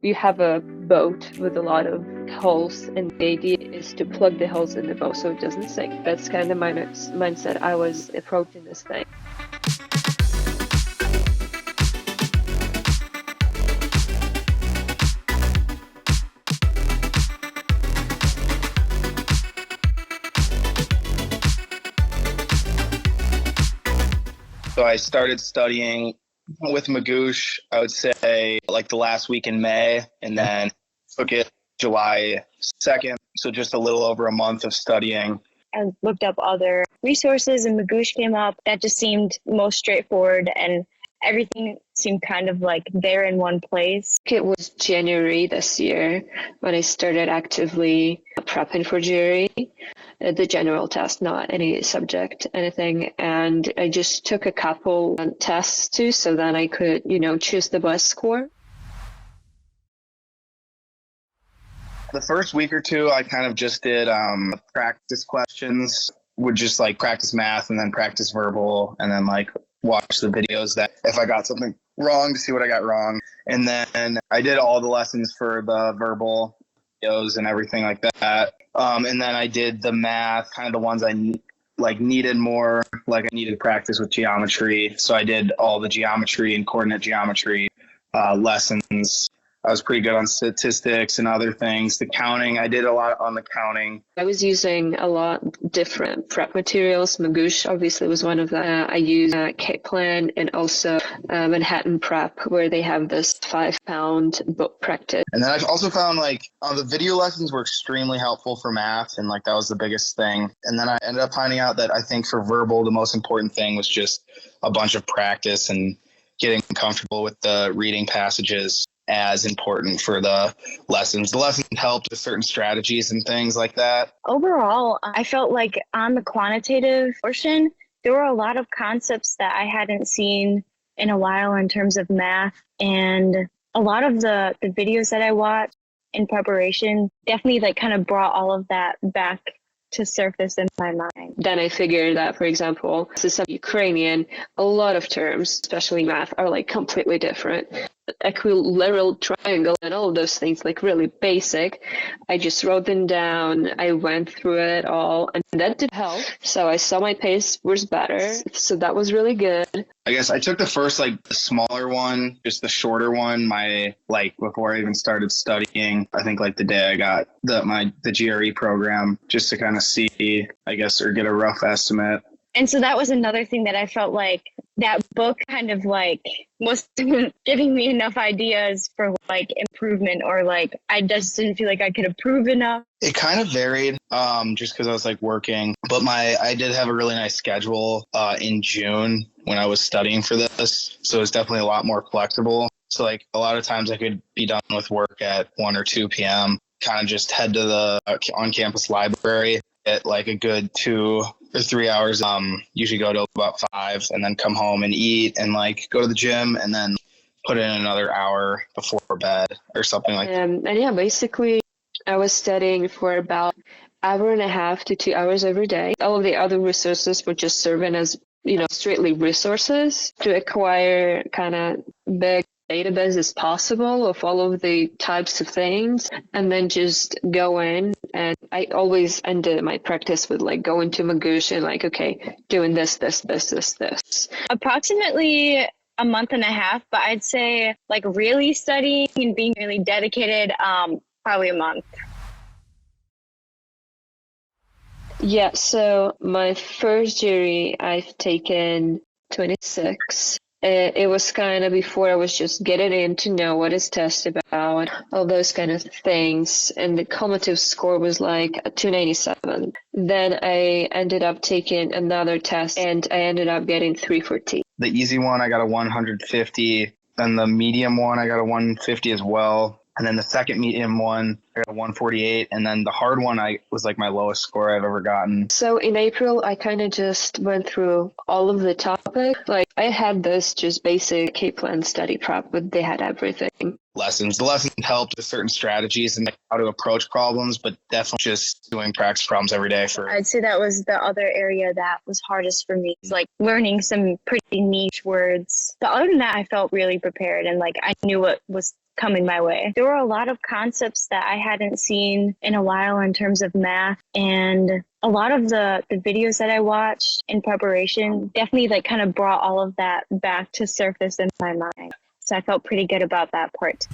You have a boat with a lot of holes, and the idea is to plug the holes in the boat so it doesn't sink. That's kind of my mindset I was approaching this thing. So I started studying with Magoosh, I would say like the last week in May, and then took it July 2nd. So just a little over a month of studying. I looked up other resources and Magoosh came up. That just seemed most straightforward and everything seemed kind of like there in one place. It was January this year when I started actively prepping for GRE, the general test, not any subject, anything. And I just took a couple tests too, so then I could, choose the best score. The first week or two, I kind of just did practice questions, would just like practice math and then practice verbal and then like watch the videos that if I got something wrong to see what I got wrong. And then I did all the lessons for the verbal videos and everything like that. And then I did the math, kind of the ones I needed more, like I needed practice with geometry. So I did all the geometry and coordinate geometry lessons. I was pretty good on statistics and other things. The counting, I did a lot on the counting. I was using a lot different prep materials. Magoosh obviously was one of them. I used Kaplan and also Manhattan Prep, where they have this 5-pound book practice. And then I've also found the video lessons were extremely helpful for math, and that was the biggest thing. And then I ended up finding out that I think for verbal, the most important thing was just a bunch of practice and getting comfortable with the reading passages as important for the lessons. The lessons helped with certain strategies and things like that. Overall, I felt like on the quantitative portion, there were a lot of concepts that I hadn't seen in a while in terms of math. And a lot of the videos that I watched in preparation definitely kind of brought all of that back to surface in my mind. Then I figured that, for example, since I'm Ukrainian, a lot of terms, especially math, are completely different. Equilateral triangle and all of those things, really basic. I just wrote them down. I went through it all, and that did help. So I saw my pace was better. So that was really good. I guess I took the first the smaller one, just the shorter one, before I even started studying. I think the day I got the GRE program, just to kind of see, I guess, or get a rough estimate. And so that was another thing that I felt like that book kind of wasn't giving me enough ideas for improvement, or I just didn't feel like I could improve enough. It kind of varied just because I was working, but I did have a really nice schedule in June when I was studying for this. So it's definitely a lot more flexible. So a lot of times I could be done with work at 1 or 2 p.m., kind of just head to the on-campus library at a good 2 or 3 hours, usually go to about 5 and then come home and eat and go to the gym and then put in another hour before bed or something like that. And yeah, basically I was studying for about 1.5 to 2 hours every day. All of the other resources were just serving as, straictly resources to acquire kind of big database as possible of all of the types of things, and then just go in. And I always ended my practice with going to Magoosh and okay, doing this. Approximately a month and a half, but I'd say really studying and being really dedicated, probably a month. Yeah, so my first GRE I've taken 26. It was kind of before I was just getting in to know what is test about, all those kind of things. And the cumulative score was 297. Then I ended up taking another test and I ended up getting 314. The easy one, I got a 150. Then the medium one, I got a 150 as well. And then the second medium one, I got a 148. And then the hard one, was my lowest score I've ever gotten. So in April, I kind of just went through all of the topics. I had this just basic Kaplan study prep, but they had everything. The lessons helped with certain strategies and how to approach problems, but definitely just doing practice problems every day. I'd say that was the other area that was hardest for me, learning some pretty niche words. But other than that, I felt really prepared and I knew what was coming my way. There were a lot of concepts that I hadn't seen in a while in terms of math, and a lot of the videos that I watched in preparation definitely like kind of brought all of that back to surface in my mind. So I felt pretty good about that part.